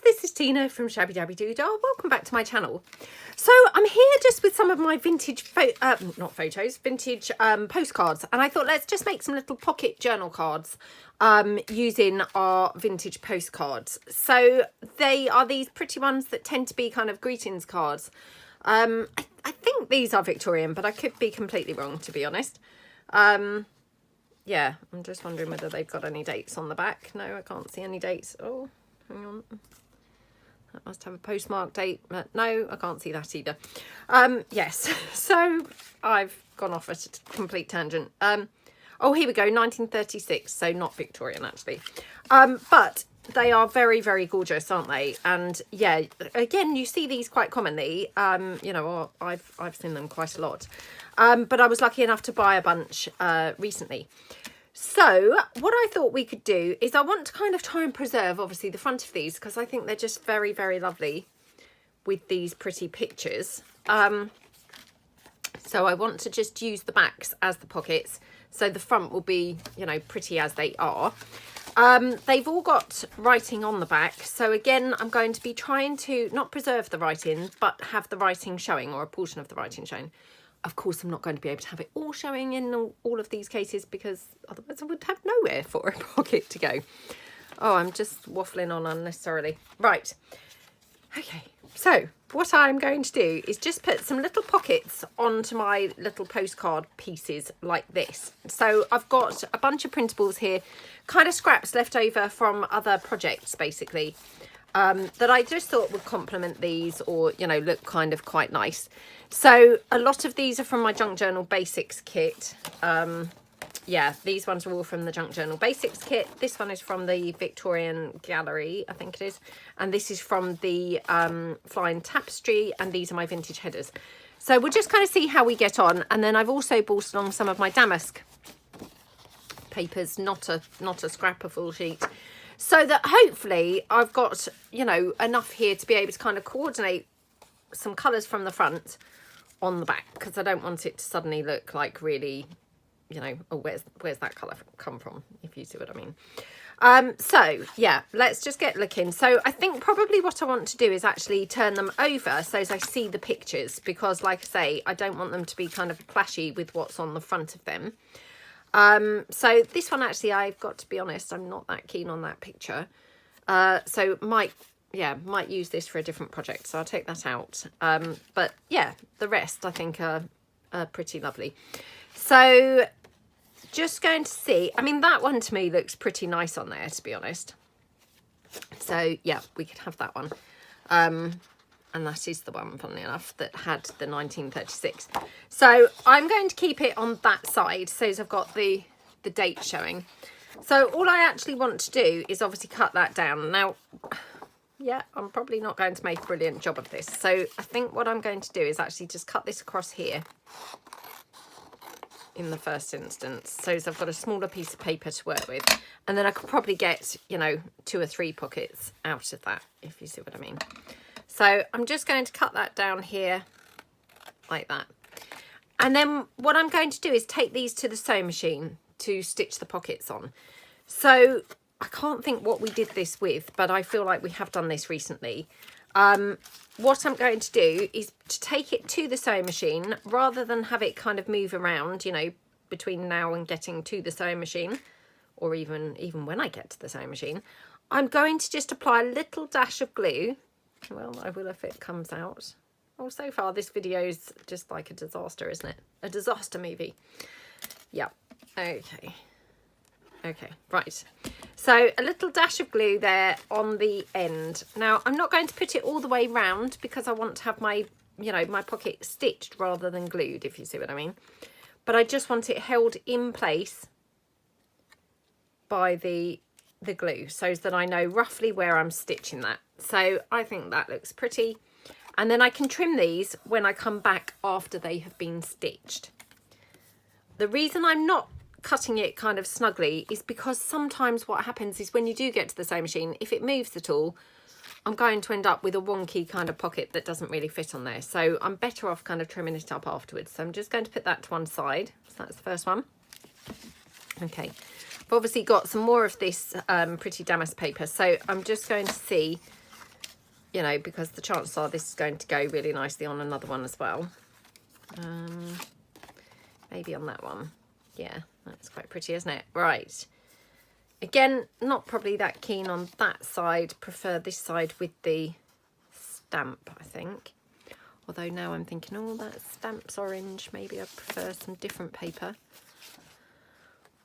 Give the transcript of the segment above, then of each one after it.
this is Tina from Shabbydabbydoodah. Welcome back to my channel. So I'm here just with some of my vintage, vintage postcards. And I thought let's just make some little pocket journal cards using our vintage postcards. So they are these pretty ones that tend to be kind of greetings cards. I think these are Victorian, but I could be completely wrong, to be honest. Yeah, I'm just wondering whether they've got any dates on the back. No, I can't see any dates. Oh, hang on. That must have a postmark date. No, I can't see that either. Yes, so I've gone off at a complete tangent. Oh, here we go, 1936, so not Victorian, actually. But they are very, very gorgeous, aren't they? And yeah, again, you see these quite commonly. You know, I've seen them quite a lot. But I was lucky enough to buy a bunch recently. So what I thought we could do is I want to kind of try and preserve, obviously, the front of these because I think they're just very, very lovely with these pretty pictures. So I want to just use the backs as the pockets. So the front will be, you know, pretty as they are. They've all got writing on the back. So again, I'm going to be trying to not preserve the writing, but have the writing showing, or a portion of the writing showing. Of course, I'm not going to be able to have it all showing in all of these cases because otherwise I would have nowhere for a pocket to go. Oh, I'm just waffling on unnecessarily. Right. Okay. So what I'm going to do is just put some little pockets onto my little postcard pieces like this. So I've got a bunch of printables here, kind of scraps left over from other projects, basically, that I just thought would complement these or, you know, look kind of quite nice. So a lot of these are from my Junk Journal Basics kit. Yeah, these ones are all from the Junk Journal Basics kit. This one is from the Victorian Gallery, I think it is. And this is from the Flying Tapestry, and these are my vintage headers. So we'll just kind of see how we get on. And then I've also brought along some of my damask papers, not a scrap, a full sheet. So that hopefully I've got, you know, enough here to be able to kind of coordinate some colours from the front on the back, because I don't want it to suddenly look like really, you know, oh, where's that colour come from, if you see what I mean. So yeah, let's just get looking. So I think probably what I want to do is actually turn them over so as I see the pictures, because like I say, I don't want them to be kind of clashy with what's on the front of them. So this one, actually, I've got to be honest, I'm not that keen on that picture. So might use this for a different project, so I'll take that out. But yeah, the rest I think are pretty lovely. So just going to see, I mean, that one to me looks pretty nice on there, to be honest. So yeah, we could have that one. And that is the one, funnily enough, that had the 1936. So I'm going to keep it on that side, so as I've got the date showing. So all I actually want to do is obviously cut that down. Now, yeah, I'm probably not going to make a brilliant job of this. So I think what I'm going to do is actually just cut this across here in the first instance. So as I've got a smaller piece of paper to work with. And then I could probably get, you know, 2 or 3 pockets out of that, if you see what I mean. So I'm just going to cut that down here like that. And then what I'm going to do is take these to the sewing machine to stitch the pockets on. So I can't think what we did this with, but I feel like we have done this recently. What I'm going to do is to take it to the sewing machine rather than have it kind of move around, you know, between now and getting to the sewing machine, or even when I get to the sewing machine. I'm going to just apply a little dash of glue. Well, I will if it comes out. Oh, so far this video is just like a disaster, isn't it? A disaster movie. Yeah. Okay. Okay, right. So a little dash of glue there on the end. Now, I'm not going to put it all the way round because I want to have my, you know, my pocket stitched rather than glued, if you see what I mean. But I just want it held in place by the glue so that I know roughly where I'm stitching that. So I think that looks pretty. And then I can trim these when I come back after they have been stitched. The reason I'm not cutting it kind of snugly is because sometimes what happens is when you do get to the sewing machine, if it moves at all, I'm going to end up with a wonky kind of pocket that doesn't really fit on there. So I'm better off kind of trimming it up afterwards. So I'm just going to put that to one side. So that's the first one. Okay. I've obviously got some more of this pretty damask paper. So I'm just going to see you know, because the chances are this is going to go really nicely on another one as well. Maybe on that one. Yeah, that's quite pretty, isn't it? Right. Again, not probably that keen on that side. Prefer this side with the stamp, I think. Although now I'm thinking, oh, that stamp's orange. Maybe I prefer some different paper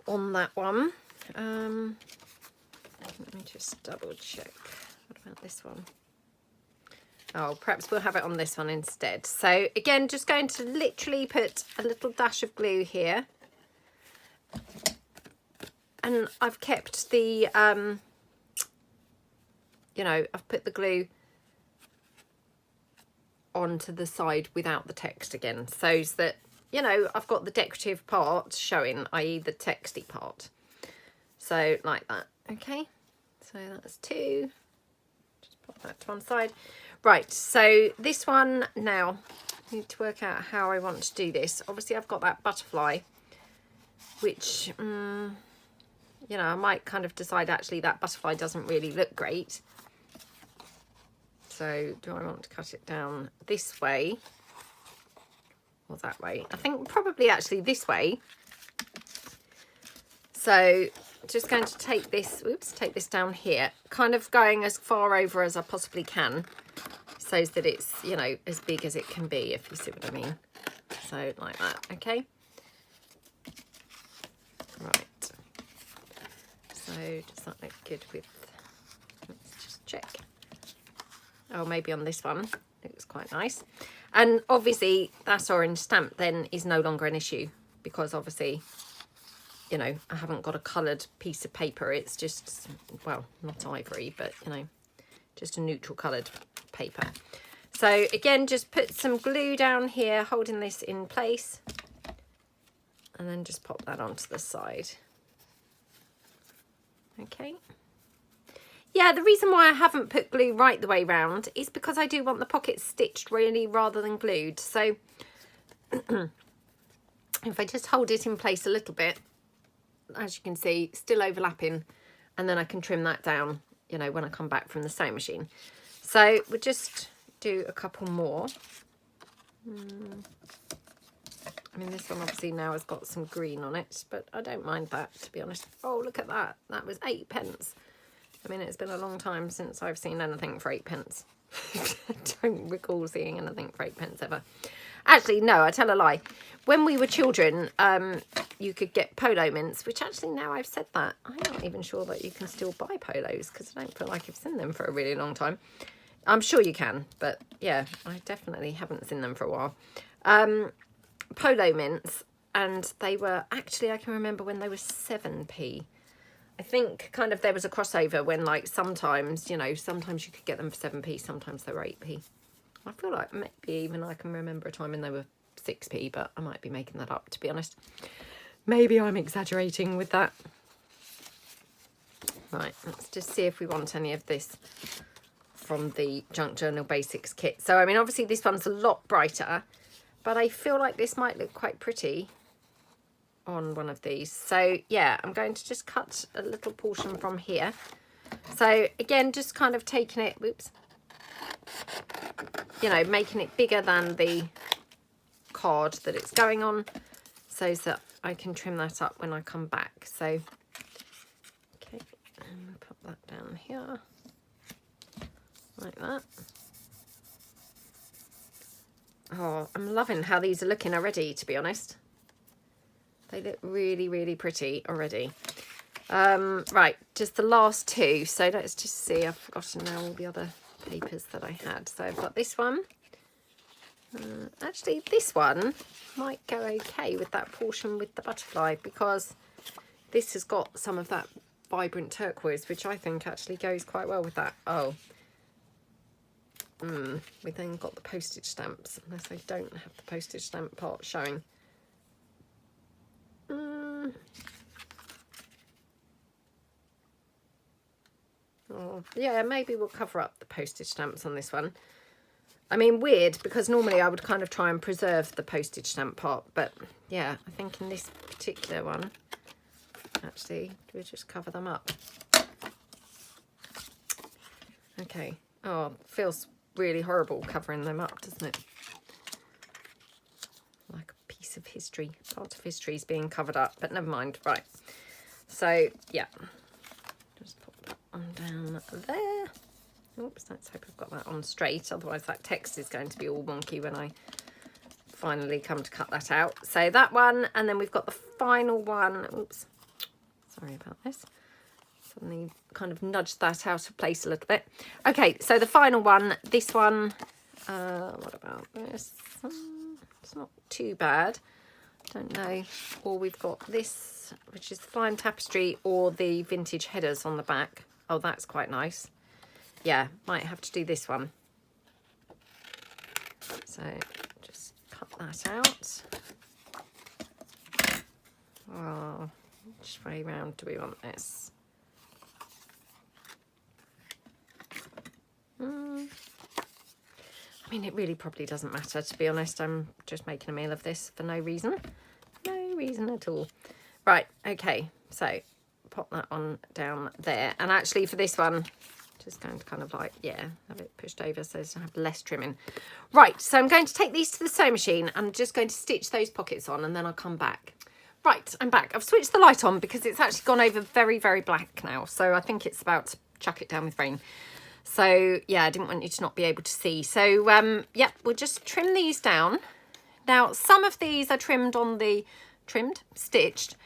on that one. Let me just double check. What about this one? Oh, perhaps we'll have it on this one instead. So again, just going to literally put a little dash of glue here. And I've kept the, you know, I've put the glue onto the side without the text again. So that, you know, I've got the decorative part showing, i.e. the texty part. So like that, okay? So that's 2. Just pop that to one side. Right, so this one now, I need to work out how I want to do this. Obviously, I've got that butterfly, which, you know, I might kind of decide actually that butterfly doesn't really look great. So do I want to cut it down this way or that way? I think probably actually this way. So just going to take this, oops, take this down here, kind of going as far over as I possibly can, so that it's, you know, as big as it can be, if you see what I mean. So like that, okay? Right. So does that look good with, let's just check. Oh, maybe on this one, it looks quite nice. And obviously that orange stamp then is no longer an issue, because obviously, you know, I haven't got a coloured piece of paper. It's just, well, not ivory, but, you know, just a neutral coloured paper. So again, just put some glue down here, holding this in place, and then just pop that onto the side. Okay. Yeah, the reason why I haven't put glue right the way round is because I do want the pockets stitched really rather than glued. So if I just hold it in place a little bit, as you can see, still overlapping, and then I can trim that down, you know, when I come back from the sewing machine. So we'll just do a couple more. I mean, this one obviously now has got some green on it, but I don't mind that, to be honest. Oh, look at that. That was 8p. I mean, it's been a long time since I've seen anything for 8p. I don't recall seeing anything for 8p ever. Actually, no, I tell a lie. When we were children, you could get polo mints, which actually now I've said that, I'm not even sure that you can still buy polos, because I don't feel like I've seen them for a really long time. I'm sure you can, but yeah, I definitely haven't seen them for a while. Polo mints, and they were actually, I can remember when they were 7p. I think kind of there was a crossover when, like, sometimes, you know, sometimes you could get them for 7p, sometimes they were 8p. I feel like maybe even I can remember a time when they were 6p, but I might be making that up, to be honest. Maybe I'm exaggerating with that. Right, let's just see if we want any of this from the Junk Journal Basics kit. So, I mean, obviously this one's a lot brighter, but I feel like this might look quite pretty on one of these. So yeah, I'm going to just cut a little portion from here. So again, just kind of taking it, whoops, you know, making it bigger than the card that it's going on, so that I can trim that up when I come back. So okay, and we'll put that down here like that. Oh, I'm loving how these are looking already, to be honest. They look really, really pretty already. Right, just the last two. So let's just see. I've forgotten now all the other papers that I had. So I've got this one. Actually, this one might go okay with that portion with the butterfly, because this has got some of that vibrant turquoise, which I think actually goes quite well with that. Oh. We then got the postage stamps, unless I don't have the postage stamp part showing. Oh, yeah, maybe we'll cover up the postage stamps on this one. I mean, weird, because normally I would kind of try and preserve the postage stamp part, but yeah, I think in this particular one, actually, we'll just cover them up. Okay, Oh, it feels really horrible covering them up, doesn't it? Like a piece of history, part of history is being covered up, but never mind. Right. So, yeah. Just put that one down there. Oops, let's hope I've got that on straight. Otherwise that text is going to be all wonky when I finally come to cut that out. So that one, and then we've got the final one. Oops, sorry about this. Suddenly kind of nudged that out of place a little bit. Okay, so the final one, this one, what about this? It's not too bad. Don't know. Or we've got this, which is the flying tapestry, or the vintage headers on the back. Oh, that's quite nice. Yeah, might have to do this one. So just cut that out. Oh, which way round do we want this? I mean, it really probably doesn't matter, to be honest. I'm just making a meal of this for no reason. No reason at all. Right, okay, so pop that one down there. And actually for this one, just going to kind of like, yeah, have it pushed over so as to have less trimming. Right, so I'm going to take these to the sewing machine. I'm just going to stitch those pockets on and then I'll come back. Right, I'm back. I've switched the light on because it's actually gone over very, very black now. So I think it's about to chuck it down with rain. So yeah, I didn't want you to not be able to see. So yeah, we'll just trim these down. Now, some of these are trimmed on the, stitched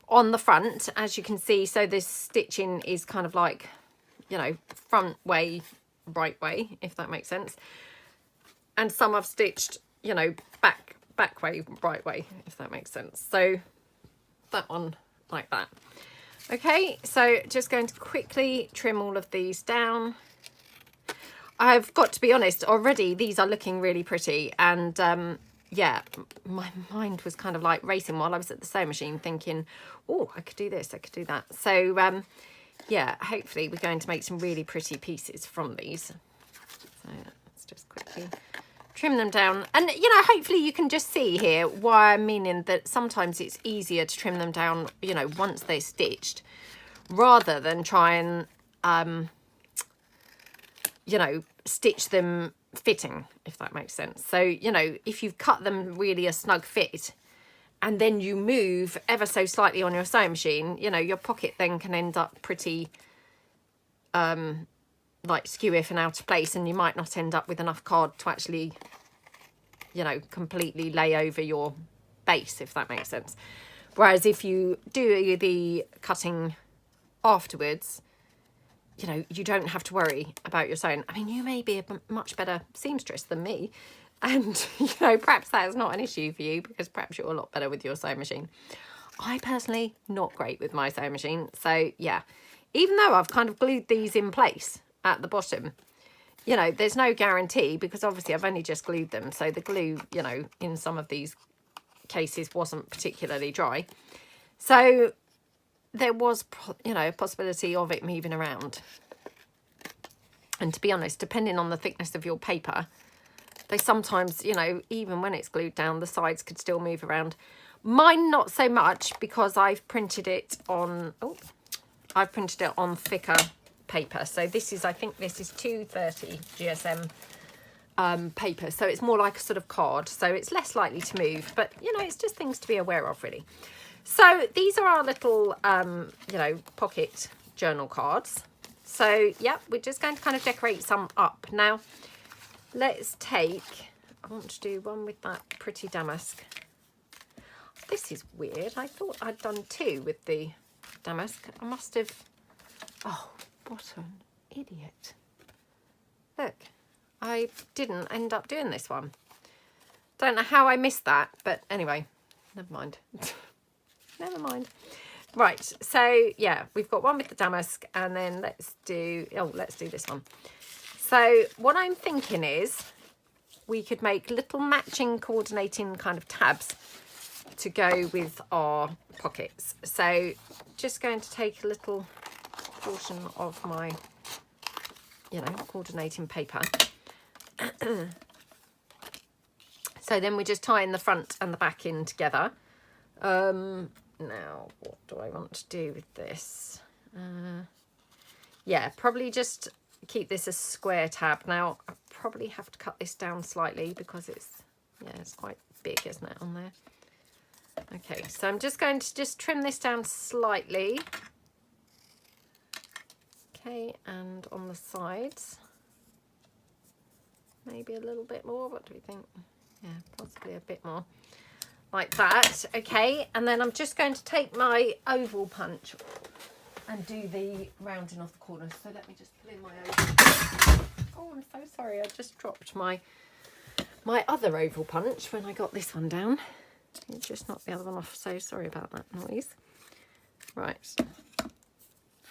on the front, as you can see. So this stitching is kind of like, you know, front way, right way, if that makes sense. And some I've stitched, you know, back way, right way, if that makes sense. So that one like that. Okay, so just going to quickly trim all of these down. I've got to be honest, already these are looking really pretty, and yeah, my mind was kind of like racing while I was at the sewing machine thinking, oh, I could do this, I could do that. So yeah, hopefully we're going to make some really pretty pieces from these. So let's just quickly trim them down. And, you know, hopefully you can just see here why I'm meaning that sometimes it's easier to trim them down, you know, once they're stitched, rather than try and, you know, stitch them fitting, if that makes sense. So, you know, if you've cut them really a snug fit and then you move ever so slightly on your sewing machine, you know, your pocket then can end up pretty like skew-iff and out of place, and you might not end up with enough card to actually, you know, completely lay over your base, if that makes sense. Whereas if you do the cutting afterwards, you know, you don't have to worry about your sewing. I mean, you may be a much better seamstress than me, and, you know, perhaps that is not an issue for you because perhaps you're a lot better with your sewing machine. I personally, not great with my sewing machine. So, yeah, even though I've kind of glued these in place at the bottom, you know, there's no guarantee because obviously I've only just glued them. So the glue, you know, in some of these cases wasn't particularly dry. So there was, you know, a possibility of it moving around. And to be honest, depending on the thickness of your paper, they sometimes, you know, even when it's glued down, the sides could still move around. Mine not so much because I've printed it on, I've printed it on thicker paper. So this is, I think this is 230 GSM paper. So it's more like a sort of card. So it's less likely to move, but, you know, it's just things to be aware of, really. So these are our little, you know, pocket journal cards. So, yeah, we're just going to kind of decorate some up. Now, let's take, I want to do one with that pretty damask. This is weird. I thought I'd done two with the damask. I must have, oh, what an idiot. Look, I didn't end up doing this one. Don't know how I missed that, but anyway, never mind. Never mind. Right, so yeah, we've got one with the damask, and then let's do this one. So what I'm thinking is we could make little matching coordinating kind of tabs to go with our pockets. So just going to take a little portion of my, you know, coordinating paper. So then we're just tying the front and the back in together. Now, what do I want to do with this? Yeah, probably just keep this a square tab. Now, I probably have to cut this down slightly because it's, yeah, it's quite big, isn't it, on there? Okay, so I'm just going to just trim this down slightly. Okay, and on the sides, maybe a little bit more. What do we think? Yeah, possibly a bit more. Like that. Okay, and then I'm just going to take my oval punch and do the rounding off the corners. So let me just pull in my oval. Oh, I'm so sorry. I just dropped my other oval punch when I got this one down. It's just knocked the other one off. So sorry about that noise. Right.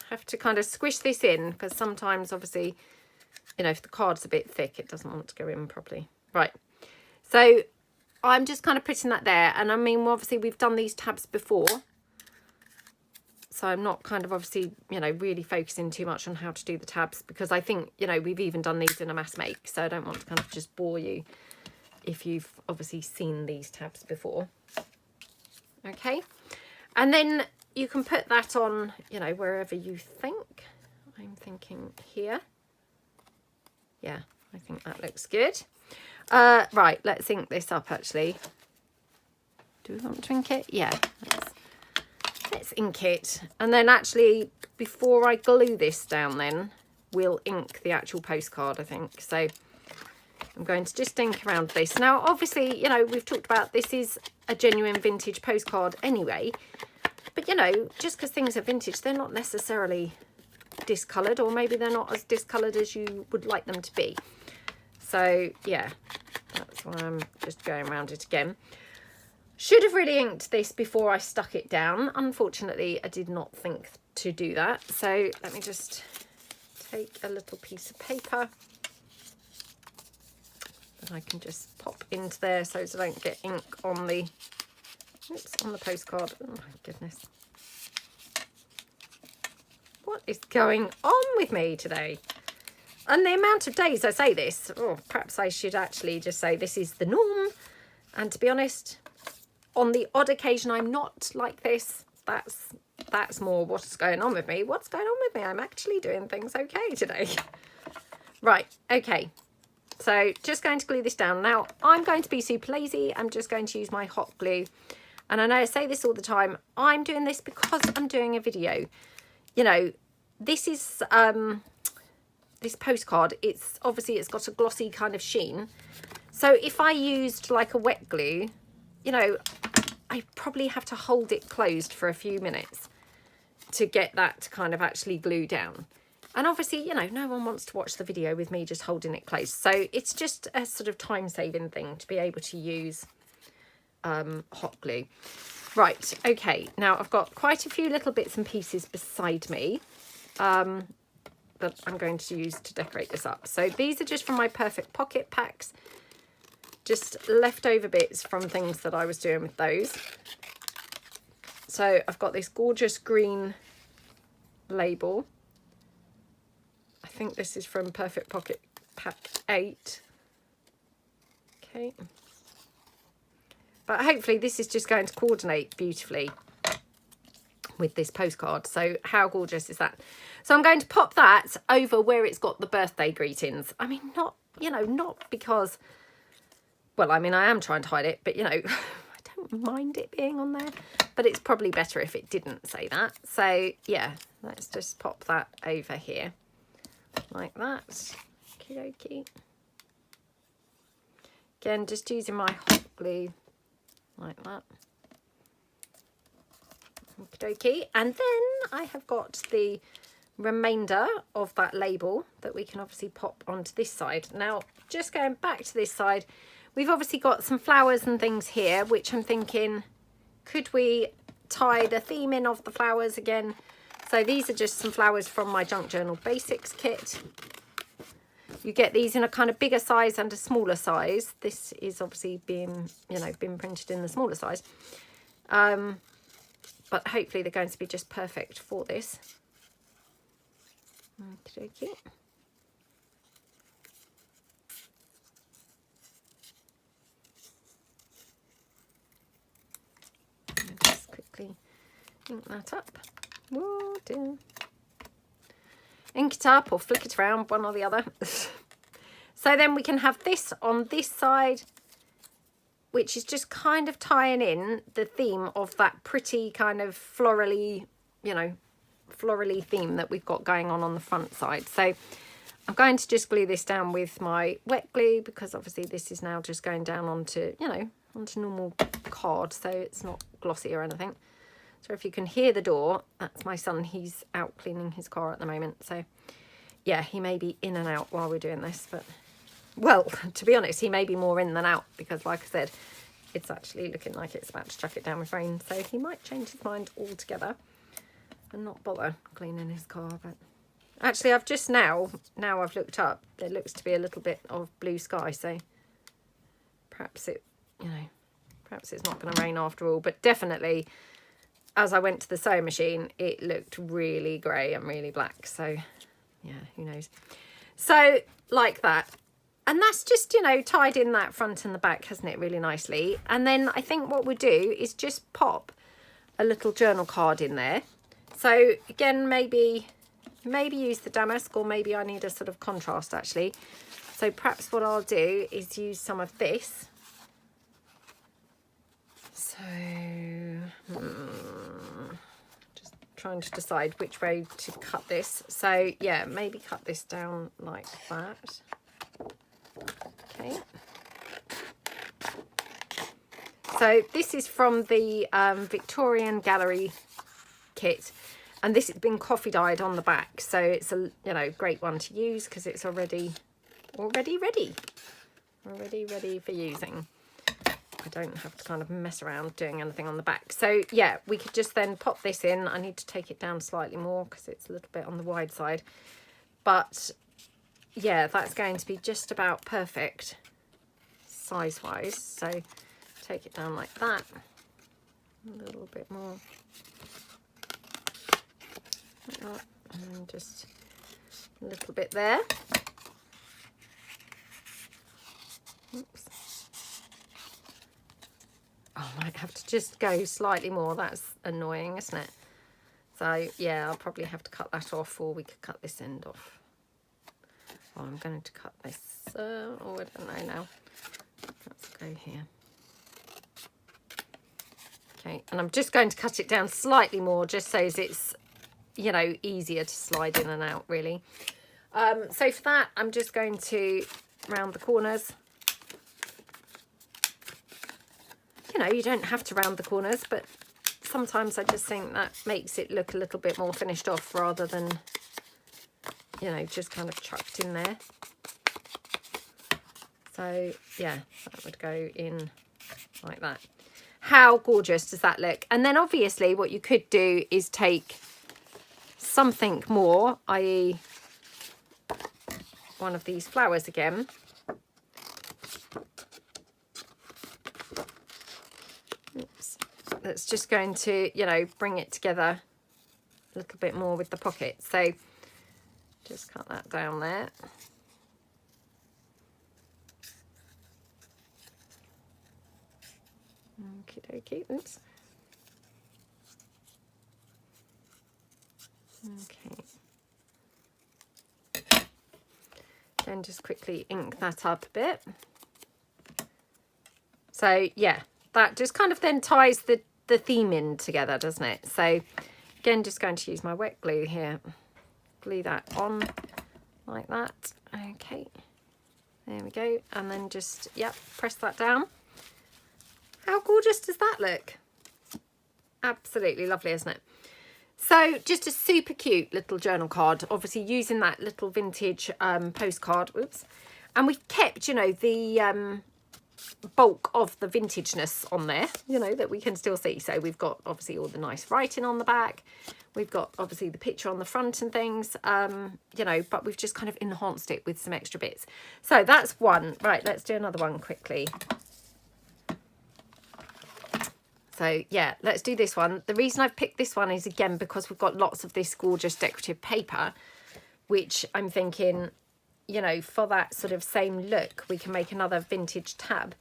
Have to kind of squish this in because sometimes, obviously, you know, if the card's a bit thick, it doesn't want to go in properly. Right. So I'm just kind of putting that there. And I mean, obviously, we've done these tabs before. So I'm not kind of obviously, you know, really focusing too much on how to do the tabs because I think, you know, we've even done these in a mass make. So I don't want to kind of just bore you if you've obviously seen these tabs before. Okay. And then you can put that on, you know, wherever you think. I'm thinking here. Yeah, I think that looks good. Right, let's ink this up actually. Do we want to ink it? Yeah, let's ink it. And then actually, before I glue this down then, we'll ink the actual postcard, I think. So I'm going to just ink around this. Now, obviously, you know, we've talked about this is a genuine vintage postcard anyway. But, you know, just because things are vintage, they're not necessarily discoloured, or maybe they're not as discoloured as you would like them to be. So, yeah, that's why I'm just going around it again. Should have really inked this before I stuck it down. Unfortunately, I did not think to do that. So let me just take a little piece of paper that I can just pop into there so I don't get ink on the, oops, on the postcard. Oh my goodness. What is going on with me today? And the amount of days I say this, oh, perhaps I should actually just say this is the norm. And to be honest, on the odd occasion I'm not like this, that's more what's going on with me. What's going on with me? I'm actually doing things okay today. Right, okay. So just going to glue this down. Now, I'm going to be super lazy. I'm just going to use my hot glue. And I know I say this all the time. I'm doing this because I'm doing a video. You know, this is this postcard. It's obviously, it's got a glossy kind of sheen. So if I used like a wet glue, you know, I probably have to hold it closed for a few minutes to get that to kind of actually glue down. And obviously, you know, no one wants to watch the video with me just holding it closed. So it's just a sort of time-saving thing to be able to use hot glue. Right, okay. Now, I've got quite a few little bits and pieces beside me that I'm going to use to decorate this up. So these are just from my Perfect Pocket packs. Just leftover bits from things that I was doing with those. So I've got this gorgeous green label. I think this is from Perfect Pocket pack 8. Okay. But hopefully this is just going to coordinate beautifully with this postcard. So how gorgeous is that? So I'm going to pop that over where it's got the birthday greetings. I mean, not, you know, not because, well, I mean, I am trying to hide it, but, you know, I don't mind it being on there. But it's probably better if it didn't say that. So, yeah, let's just pop that over here. Like that. Okie dokie. Again, just using my hot glue like that. Okie dokie. And then I have got the remainder of that label that we can obviously pop onto this side. Now, just going back to this side, we've obviously got some flowers and things here, which I'm thinking, could we tie the theme in of the flowers again? So these are just some flowers from my Junk Journal Basics kit. You get these in a kind of bigger size and a smaller size. This is obviously being, you know, been printed in the smaller size. But hopefully they're going to be just perfect for this. Okie dokie. Just quickly ink that up. Whoa, dear. ink it up or flick it around, one or the other. So then we can have this on this side, which is just kind of tying in the theme of that pretty kind of florally, you know, florally theme that we've got going on the front side. So I'm going to just glue this down with my wet glue, because obviously this is now just going down onto, you know, onto normal card, so it's not glossy or anything. So if you can hear the door, that's my son. He's out cleaning his car at the moment. So yeah, he may be in and out while we're doing this, but well, to be honest, he may be more in than out, because like I said, it's actually looking like it's about to chuck it down with rain. So he might change his mind altogether and not bother cleaning his car. But actually, I've just now I've looked up, there looks to be a little bit of blue sky. So perhaps it, you know, perhaps it's not going to rain after all. But definitely, as I went to the sewing machine, it looked really grey and really black. So yeah, who knows. So like that. And that's just, you know, tied in that front and the back, hasn't it, really nicely. And then I think what we'll do is just pop a little journal card in there. So again, maybe use the damask, or maybe I need a sort of contrast actually. So perhaps what I'll do is use some of this. So just trying to decide which way to cut this. So yeah, maybe cut this down like that. Okay. So this is from the Victorian Gallery kit, and this has been coffee dyed on the back, so it's a, you know, great one to use because it's already ready for using. I don't have to kind of mess around doing anything on the back. So yeah, we could just then pop this in. I need to take it down slightly more because it's a little bit on the wide side, but yeah, that's going to be just about perfect size wise. So take it down like that, a little bit more like that, and then just a little bit there. Oops. Oh, I might have to just go slightly more. That's annoying, isn't it? So yeah, I'll probably have to cut that off, or we could cut this end off. Oh, I'm going to cut this. Oh, I don't know now. Let's go here. Okay, and I'm just going to cut it down slightly more, just so as it's, you know, easier to slide in and out, really. So for that, I'm just going to round the corners. You know, you don't have to round the corners, but sometimes I just think that makes it look a little bit more finished off, rather than, you know, just kind of chucked in there. So yeah, that would go in like that. How gorgeous does that look? And then obviously what you could do is take something more, i.e. one of these flowers again. Oops. That's just going to, you know, bring it together a little bit more with the pocket. So just cut that down there. Okie dokie. Oops. Okay. Then just quickly ink that up a bit. So yeah, that just kind of then ties the theme in together, doesn't it? So again, just going to use my wet glue here. Glue that on like that. Okay, there we go. And then just, yep, press that down. How gorgeous does that look? Absolutely lovely, isn't it? So just a super cute little journal card, obviously using that little vintage postcard. Oops. And we've kept, you know, the bulk of the vintageness on there, you know, that we can still see. So we've got obviously all the nice writing on the back. We've got obviously the picture on the front and things, you know, but we've just kind of enhanced it with some extra bits. So that's one. Right, let's do another one quickly. So yeah, let's do this one. The reason I've picked this one is, again, because we've got lots of this gorgeous decorative paper, which I'm thinking, you know, for that sort of same look, we can make another vintage tab,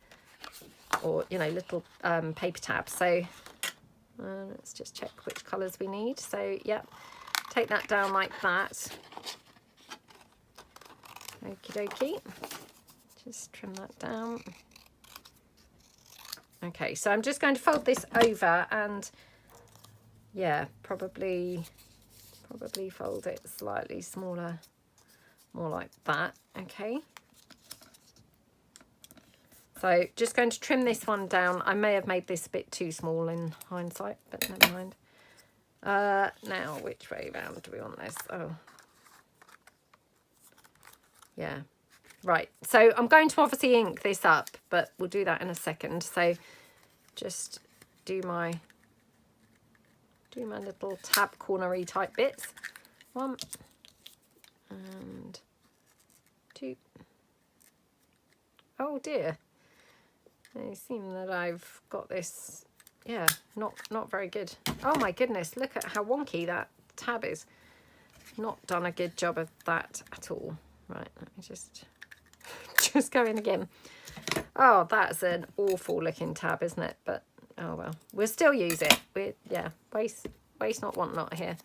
or, you know, little paper tab. So let's just check which colours we need. So yeah, take that down like that. Okie dokie. Just trim that down. Okay, so I'm just going to fold this over and yeah, probably fold it slightly smaller, more like that. Okay. So just going to trim this one down. I may have made this a bit too small in hindsight, but never mind. Now, which way round do we want this? Oh, yeah. Right, so I'm going to obviously ink this up, but we'll do that in a second. So just do my little tab cornery type bits. 1 and 2. Oh dear. It seems that I've got this, yeah, not very good. Oh my goodness, look at how wonky that tab is. Not done a good job of that at all. Right, let me just go in again. Oh, that's an awful looking tab, isn't it? But oh well, we'll still use it. Yeah, waste not, want not here.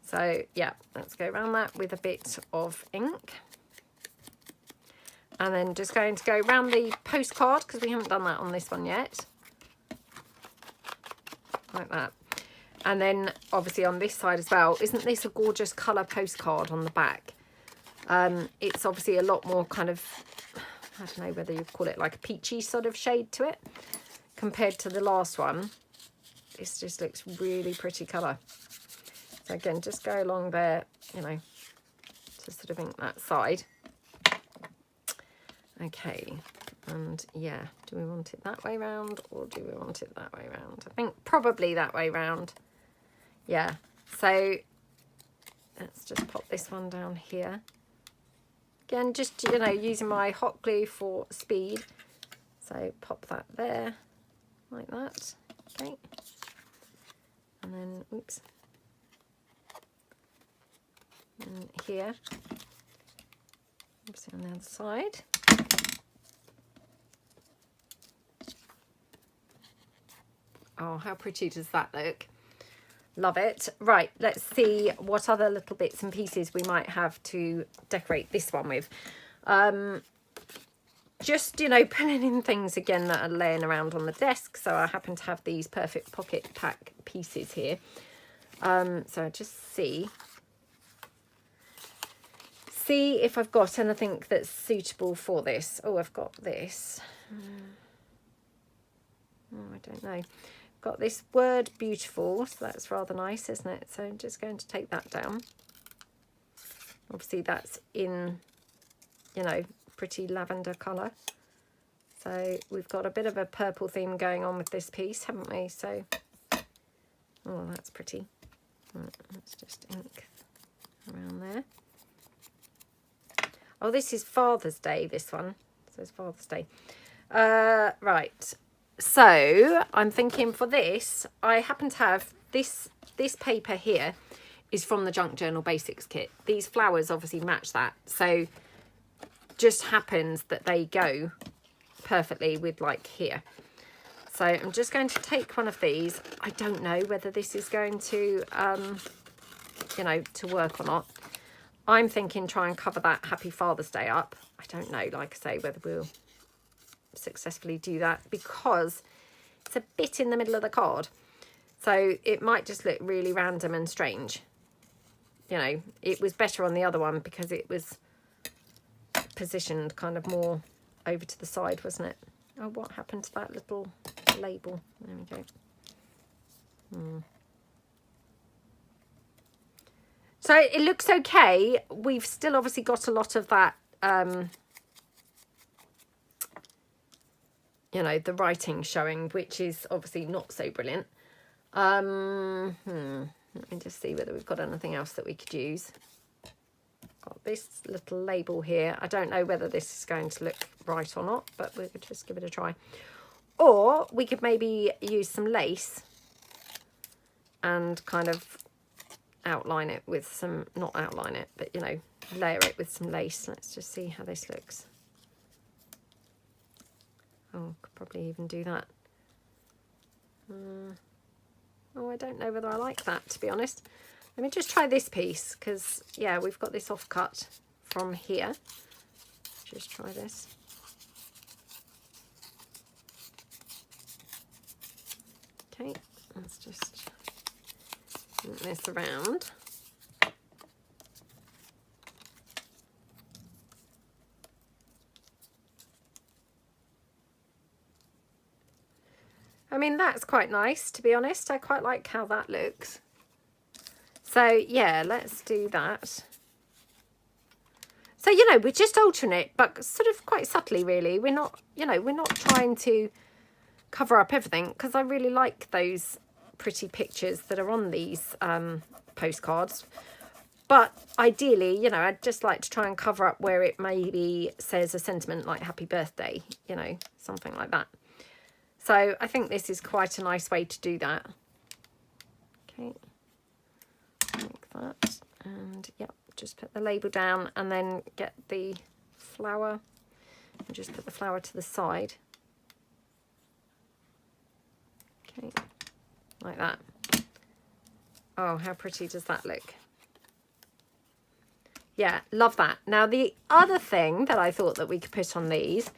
So yeah, let's go around that with a bit of ink. And then just going to go around the postcard, because we haven't done that on this one yet. Like that. And then obviously on this side as well. Isn't this a gorgeous colour postcard on the back? It's obviously a lot more kind of, I don't know whether you call it like a peachy sort of shade to it. Compared to the last one. This just looks really pretty colour. So again, just go along there, you know, to sort of ink that side. Okay, and yeah, do we want it that way round or do we want it that way round? I think probably that way round. Yeah, so let's just pop this one down here. Again, just, you know, using my hot glue for speed. So pop that there, like that. Okay, and then, oops, and here, obviously on the other side. Oh, how pretty does that look? Love it. Right, let's see what other little bits and pieces we might have to decorate this one with. Just, you know, pulling in things again that are laying around on the desk. So I happen to have these perfect pocket pack pieces here. So just see if I've got anything that's suitable for this. Oh, I've got this. Oh, I don't know. Got this word beautiful, so that's rather nice, isn't it? So I'm just going to take that down. Obviously that's in, you know, pretty lavender colour. So we've got a bit of a purple theme going on with this piece, haven't we? So, oh, that's pretty. Right, let's just ink around there. Oh, this is Father's Day, this one. So it's Father's Day. Right. So I'm thinking for this, I happen to have this paper here is from the Junk Journal Basics kit. These flowers obviously match that. So just happens that they go perfectly with like here. So I'm just going to take one of these. I don't know whether this is going to, you know, to work or not. I'm thinking try and cover that Happy Father's Day up. I don't know, like I say, whether we'll successfully do that because it's a bit in the middle of the card, so it might just look really random and strange. You know, it was better on the other one because it was positioned kind of more over to the side, wasn't it? Oh, what happened to that little label? There we go. So it looks okay. We've still obviously got a lot of that you know, the writing showing, which is obviously not so brilliant. Let me just see whether we've got anything else that we could use. Got this little label here. I don't know whether this is going to look right or not, but we could just give it a try. Or we could maybe use some lace and kind of outline it with some, not outline it, but, you know, layer it with some lace. Let's just see how this looks. Oh, could probably even do that. Oh, I don't know whether I like that, to be honest. Let me just try this piece, because, yeah, we've got this offcut from here. Just try this. Okay, let's just move this around. I mean, that's quite nice, to be honest. I quite like how that looks. So, yeah, let's do that. So, you know, we're just alternate, but sort of quite subtly, really. We're not, you know, we're not trying to cover up everything, because I really like those pretty pictures that are on these postcards. But ideally, you know, I'd just like to try and cover up where it maybe says a sentiment like happy birthday, you know, something like that. So I think this is quite a nice way to do that. Okay, like that. And yep, just put the label down and then get the flower and just put the flower to the side. Okay, like that. Oh, how pretty does that look? Yeah, love that. Now, the other thing that I thought that we could put on these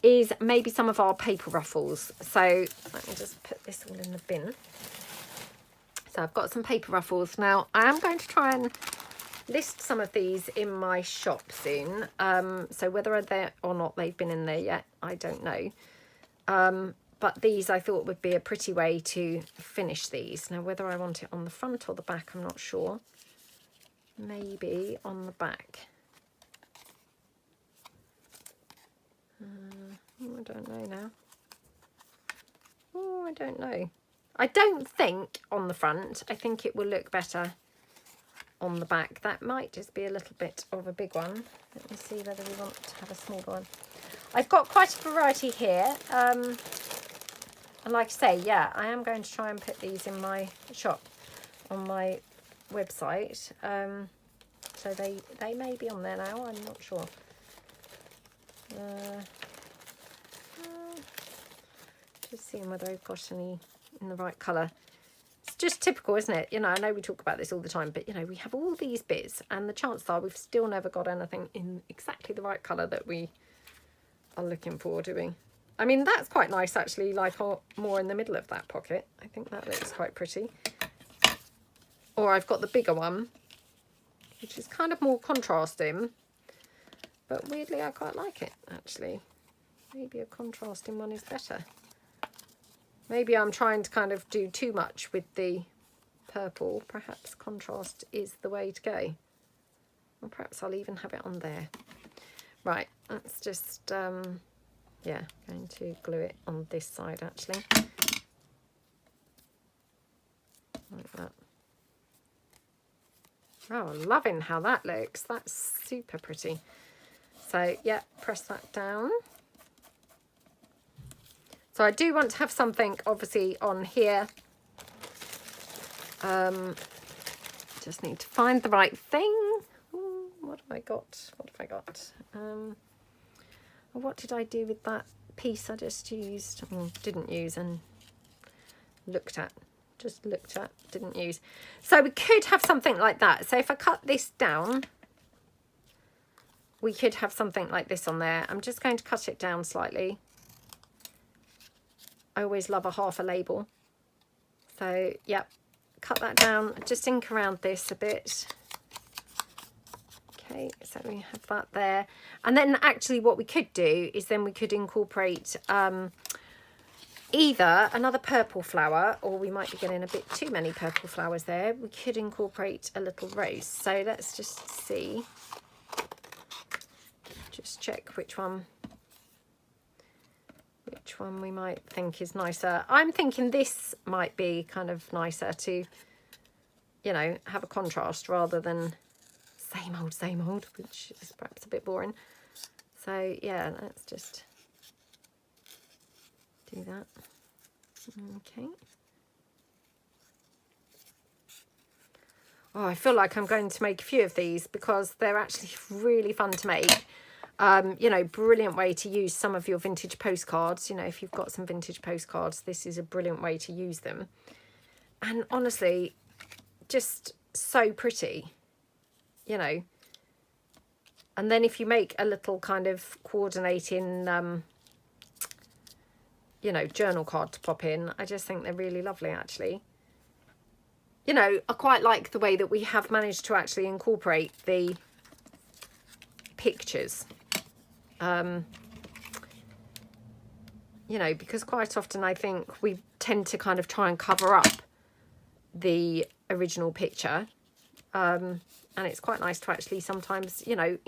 is maybe some of our paper ruffles. So let me just put this all in the bin. So I've got some paper ruffles. Now, I am going to try and list some of these in my shop soon. So whether they're or not they've been in there yet, I don't know. But these I thought would be a pretty way to finish these. Now, whether I want it on the front or the back, I'm not sure. Maybe on the back. I don't know now. Oh, I don't know. I don't think on the front. I think it will look better on the back. That might just be a little bit of a big one. Let me see whether we want to have a smaller one. I've got quite a variety here. And like I say, yeah, I am going to try and put these in my shop on my website. So they may be on there now. I'm not sure. Just seeing whether I've got any in the right colour. It's just typical, isn't it? You know, I know we talk about this all the time, but you know, we have all these bits and the chances are we've still never got anything in exactly the right colour that we are looking for, do we? I mean, that's quite nice actually, like more in the middle of that pocket. I think that looks quite pretty. Or I've got the bigger one, which is kind of more contrasting, but weirdly I quite like it actually. Maybe a contrasting one is better. Maybe I'm trying to kind of do too much with the purple. Perhaps contrast is the way to go. Or perhaps I'll even have it on there. Right, let's just, yeah, going to glue it on this side actually. Like that. Oh, loving how that looks. That's super pretty. So, yeah, press that down. So I do want to have something obviously on here. Just need to find the right thing. Ooh, what have I got? What have I got? What did I do with that piece I just used? Well, didn't use and looked at. Just looked at, didn't use. So we could have something like that. So if I cut this down, we could have something like this on there. I'm just going to cut it down slightly. I always love a half a label. So, yep, cut that down. Just ink around this a bit. Okay, so we have that there. And then actually what we could do is then we could incorporate either another purple flower, or we might be getting a bit too many purple flowers there. We could incorporate a little rose. So let's just see. Just check which one we might think is nicer. I'm thinking this might be kind of nicer to, you know, have a contrast rather than same old, which is perhaps a bit boring. So yeah, let's just do that. Okay. Oh, I feel like I'm going to make a few of these because they're actually really fun to make. You know, brilliant way to use some of your vintage postcards. You know, if you've got some vintage postcards, this is a brilliant way to use them. And honestly, just so pretty, you know. And then if you make a little kind of coordinating, you know, journal card to pop in, I just think they're really lovely, actually. You know, I quite like the way that we have managed to actually incorporate the pictures. You know, because quite often I think we tend to kind of try and cover up the original picture. And it's quite nice to actually sometimes, you know,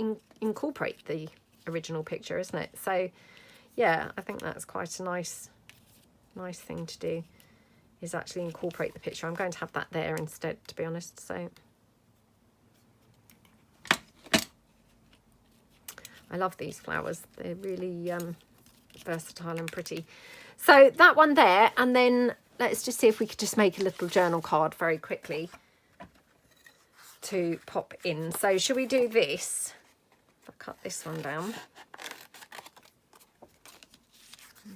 incorporate the original picture, isn't it? So, yeah, I think that's quite a nice thing to do, is actually incorporate the picture. I'm going to have that there instead, to be honest. So, I love these flowers. They're really versatile and pretty. So, that one there, and then let's just see if we could just make a little journal card very quickly to pop in. So should we do this? I'll cut this one down.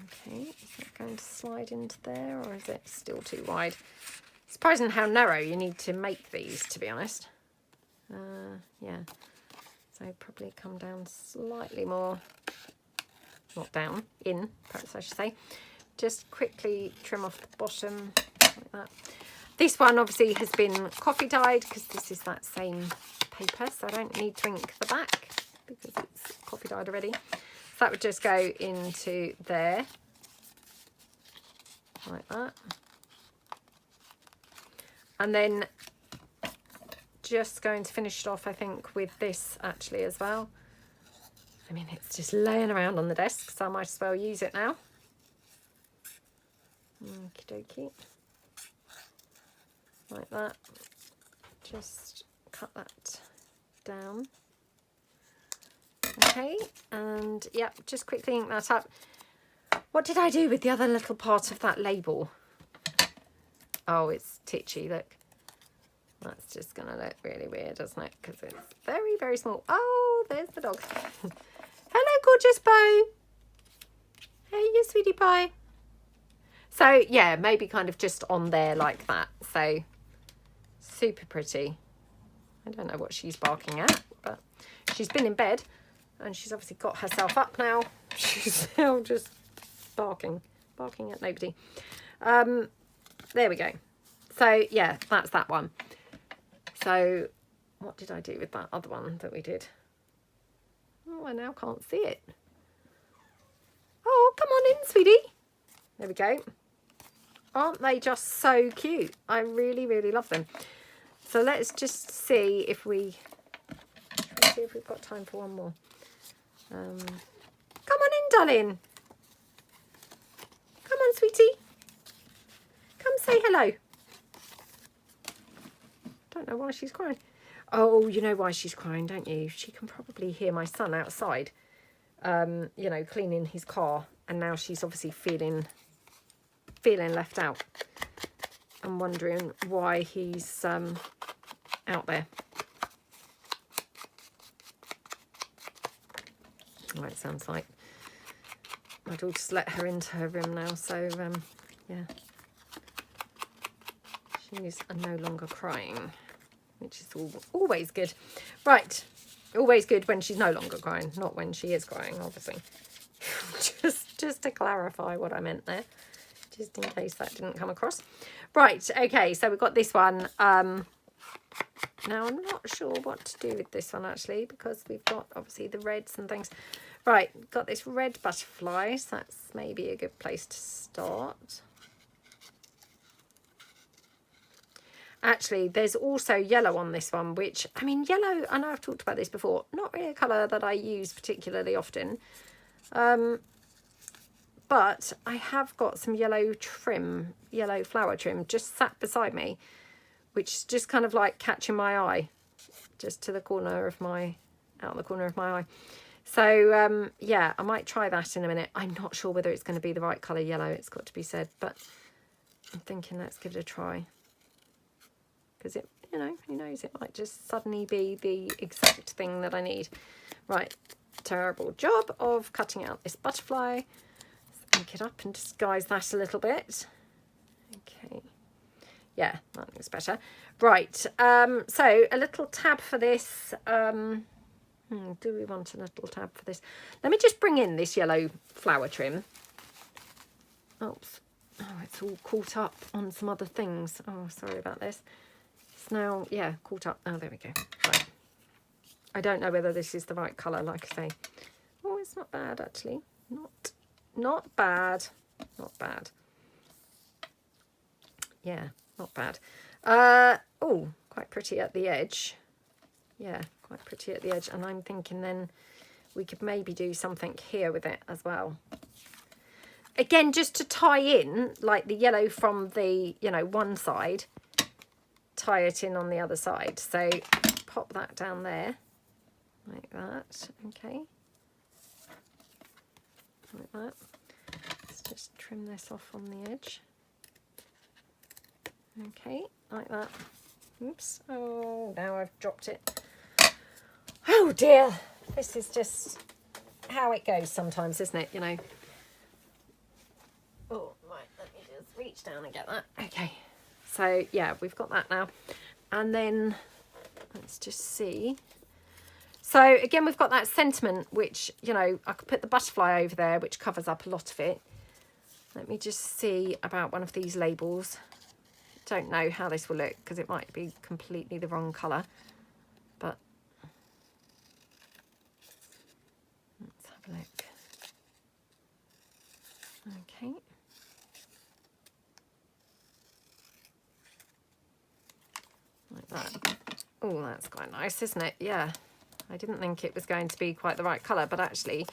Okay, is that going to slide into there, or is it still too wide? Surprising how narrow you need to make these, to be honest. Yeah, so probably come down slightly more, not down, in, perhaps I should say. Just quickly trim off the bottom like that. This one obviously has been coffee dyed because this is that same paper, so I don't need to ink the back because it's coffee dyed already. So that would just go into there, like that. And then just going to finish it off, I think, with this actually as well. I mean, it's just laying around on the desk, so I might as well use it now. Okie dokie. Like that. Just cut that down. Okay, and yep, just quickly ink that up. What did I do with the other little part of that label? Oh, it's titchy, look. That's just gonna look really weird, isn't it? Because it's very, very small. Oh, there's the dog. Hello, gorgeous boy. Hey, you sweetie pie. So yeah, maybe kind of just on there like that. So super pretty. I don't know what she's barking at, but she's been in bed and she's obviously got herself up now. She's still just barking at nobody. There we go. So yeah, that's that one. So what did I do with that other one that we did? Oh, I now can't see it. Oh, come on in, sweetie. There we go. Aren't they just so cute? I really, really love them. So let's just see if we've got time for one more. Come on in, darling. Come on, sweetie. Come say hello. Don't know why she's crying. Oh, you know why she's crying, don't you? She can probably hear my son outside, you know, cleaning his car. And now she's obviously feeling left out and wondering why he's out there. Oh, it sounds like my daughter's let her into her room now, so yeah, she's no longer crying, which is always good. Right, always good when she's no longer crying, not when she is crying, obviously. just to clarify what I meant there, just in case that didn't come across. Right, okay, so we've got this one. Now I'm not sure what to do with this one actually, because we've got obviously the reds and things. Right, got this red butterfly, so that's maybe a good place to start. Actually, there's also yellow on this one, which, I mean, yellow, I know I've talked about this before, not really a colour that I use particularly often. But I have got some yellow trim, yellow flower trim just sat beside me, which is just kind of like catching my eye, just to the corner of my, out the corner of my eye. So, yeah, I might try that in a minute. I'm not sure whether it's going to be the right colour yellow, it's got to be said, but I'm thinking let's give it a try. Because it, you know, who knows, it might just suddenly be the exact thing that I need. Right, terrible job of cutting out this butterfly. Let's ink it up and disguise that a little bit. Okay, yeah, that looks better. Right, so a little tab for this. Do we want a little tab for this? Let me just bring in this yellow flower trim. Oops. Oh, it's all caught up on some other things. Oh, sorry about this. It's now, yeah, caught up. Oh, there we go. Right. I don't know whether this is the right colour, like I say. Oh, it's not bad, actually. Not bad. Not bad. Yeah, not bad. Oh, quite pretty at the edge. Yeah, quite pretty at the edge. And I'm thinking then we could maybe do something here with it as well. Again, just to tie in, like the yellow from the, you know, one side, tie it in on the other side. So pop that down there, like that. Okay. Like that. Let's just trim this off on the edge. Okay, like that. Oops. Oh, now I've dropped it. Oh dear. This is just how it goes sometimes, isn't it? You know. Oh, right. Let me just reach down and get that. Okay. So, yeah, we've got that now. And then let's just see. So, again, we've got that sentiment, which, you know, I could put the butterfly over there, which covers up a lot of it. Let me just see about one of these labels. Don't know how this will look because it might be completely the wrong colour. But let's have a look. Okay. Like that. Oh, that's quite nice, isn't it? Yeah. I didn't think it was going to be quite the right colour, but actually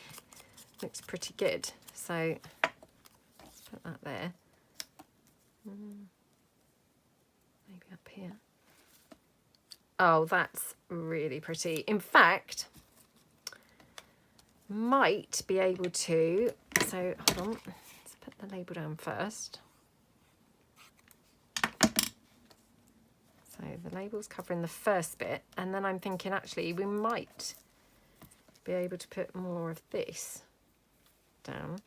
looks pretty good. So let's put that there. Maybe up here. Oh, that's really pretty. In fact, might be able to, so hold on, let's put the label down first. So the label's covering the first bit, and then I'm thinking actually we might be able to put more of this down.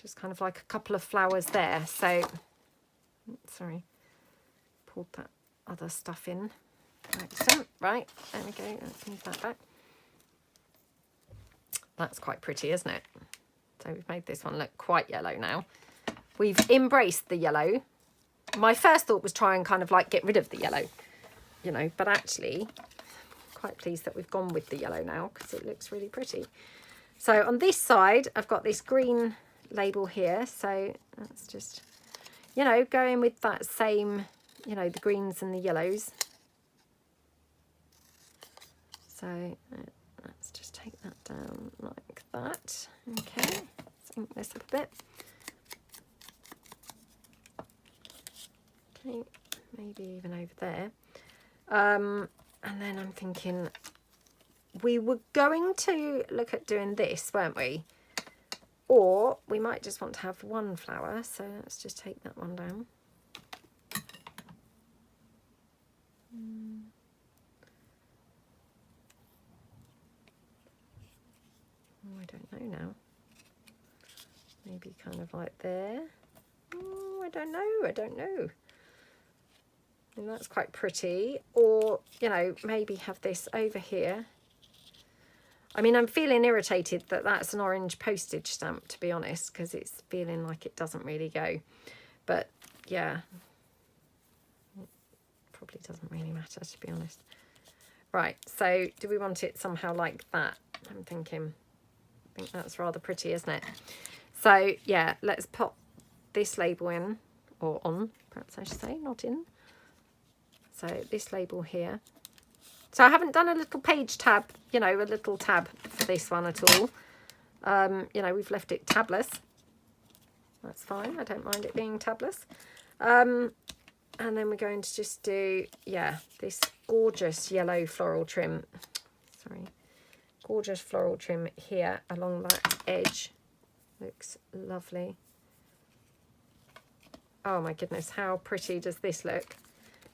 Just kind of like a couple of flowers there. So, sorry, pulled that other stuff in. Right, there we go, let's move that back. That's quite pretty, isn't it? So we've made this one look quite yellow now. We've embraced the yellow. My first thought was try and kind of like get rid of the yellow, you know, but actually I'm quite pleased that we've gone with the yellow now because it looks really pretty. So on this side, I've got this green label here. So let's just, you know, go in with that same, you know, the greens and the yellows. So let's just take that down like that. Okay, let's ink this up a bit. Okay, maybe even over there. And then I'm thinking we were going to look at doing this, weren't we? Or we might just want to have one flower. So let's just take that one down. Oh, I don't know now. Maybe kind of like there. Oh, I don't know. And that's quite pretty. Or, you know, maybe have this over here. I mean, I'm feeling irritated that that's an orange postage stamp, to be honest, because it's feeling like it doesn't really go. But, yeah, it probably doesn't really matter, to be honest. Right, so do we want it somehow like that? I'm thinking, I think that's rather pretty, isn't it? So, yeah, let's pop this label in, or on, perhaps I should say, not in. So this label here. So I haven't done a little page tab, you know, a little tab for this one at all. You know, we've left it tabless. That's fine. I don't mind it being tabless. And then we're going to just do, yeah, this gorgeous yellow floral trim. Sorry. Gorgeous floral trim here along that edge. Looks lovely. Oh my goodness, how pretty does this look?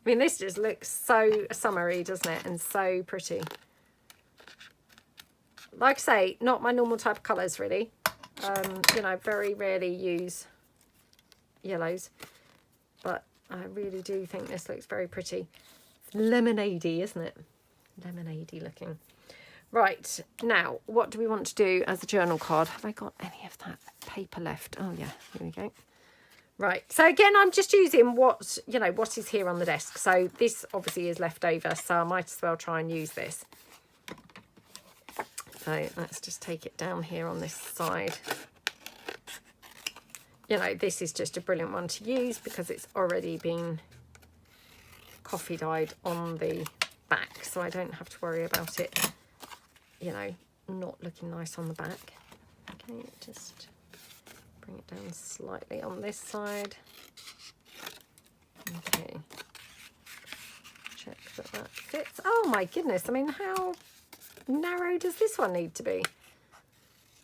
I mean, this just looks so summery, doesn't it? And so pretty. Like I say, not my normal type of colours, really. You know, very rarely use yellows. But I really do think this looks very pretty. It's lemonade-y, isn't it? Lemonade-y looking. Right, now, what do we want to do as a journal card? Have I got any of that paper left? Oh, yeah, here we go. Right, so again, I'm just using what, you know, what is here on the desk. So this obviously is left over, so I might as well try and use this. So let's just take it down here on this side. You know, this is just a brilliant one to use because it's already been coffee dyed on the back, so I don't have to worry about it, you know, not looking nice on the back. Okay, just bring it down slightly on this side. Okay, check that that fits. Oh my goodness, I mean, how narrow does this one need to be?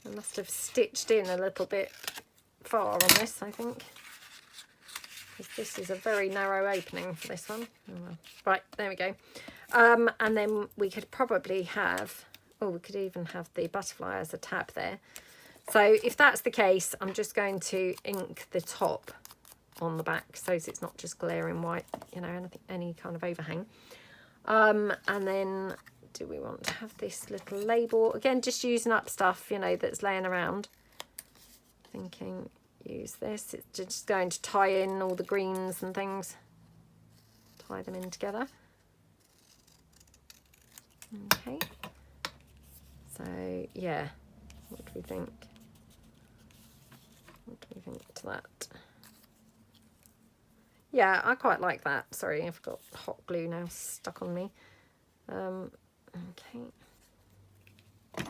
I must have stitched in a little bit far on this, I think, because this is a very narrow opening for this one. Oh, well. Right, there we go. And then we could probably have, oh, we could even have the butterfly as a tab there. So if that's the case, I'm just going to ink the top on the back so it's not just glaring white, you know, anything, any kind of overhang. And then do we want to have this little label? Again, just using up stuff, you know, that's laying around. Thinking, use this. It's just going to tie in all the greens and things. Tie them in together. Okay. So, yeah. What do we think? What do we think to that? Yeah, I quite like that. Sorry, I've got hot glue now stuck on me. Okay. So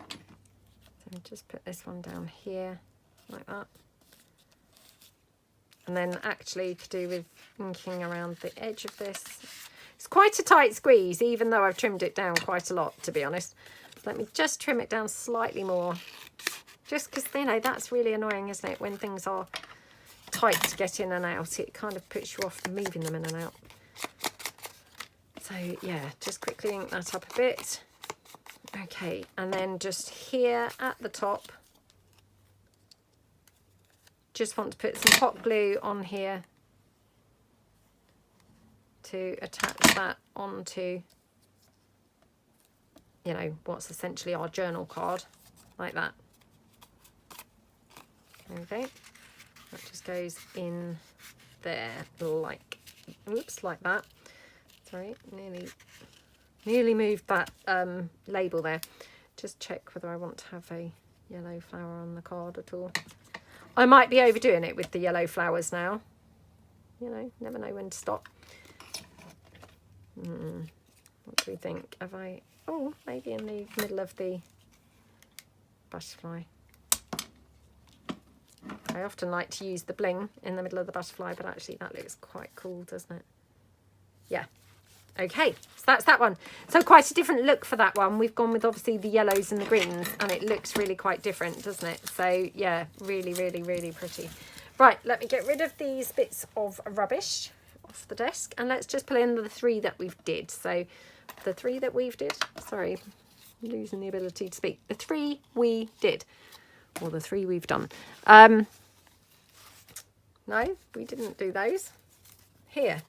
just put this one down here, like that. And then actually could do with inking around the edge of this. It's quite a tight squeeze, even though I've trimmed it down quite a lot, to be honest. Let me just trim it down slightly more. Just because, you know, that's really annoying, isn't it? When things are tight to get in and out, it kind of puts you off moving them in and out. So, yeah, just quickly ink that up a bit. Okay, and then just here at the top, just want to put some hot glue on here to attach that onto, you know, what's essentially our journal card, like that. Okay, that just goes in there like, oops, like that. Sorry, nearly moved that label there. Just check whether I want to have a yellow flower on the card at all. I might be overdoing it with the yellow flowers now. You know, never know when to stop. What do we think? Have I... Oh, maybe in the middle of the butterfly. I often like to use the bling in the middle of the butterfly, but actually that looks quite cool, doesn't it? Yeah. Okay, so that's that one. So quite a different look for that one. We've gone with obviously the yellows and the greens, and it looks really quite different, doesn't it? So yeah, really, really, really pretty. Right, let me get rid of these bits of rubbish off the desk, and let's just pull in the 3 that we've did. So the 3 that we've did, sorry, I'm losing the ability to speak. The 3 we did, or the 3 we've done. No, we didn't do those. Here.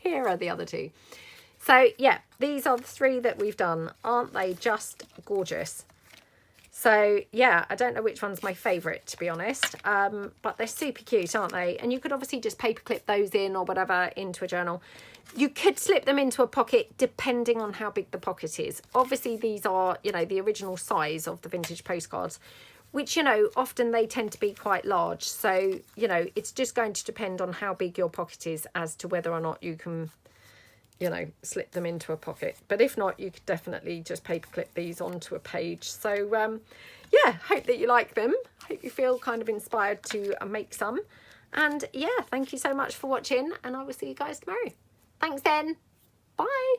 Here are the other 2. So yeah, these are the 3 that we've done. Aren't they just gorgeous? So yeah, I don't know which one's my favourite, to be honest, but they're super cute, aren't they? And you could obviously just paper clip those in or whatever into a journal. You could slip them into a pocket depending on how big the pocket is. Obviously these are, you know, the original size of the vintage postcards, which, you know, often they tend to be quite large. So, you know, it's just going to depend on how big your pocket is as to whether or not you can, you know, slip them into a pocket. But if not, you could definitely just paper clip these onto a page. So, yeah, hope that you like them. Hope you feel kind of inspired to make some. And yeah, thank you so much for watching, and I will see you guys tomorrow. Thanks then. Bye.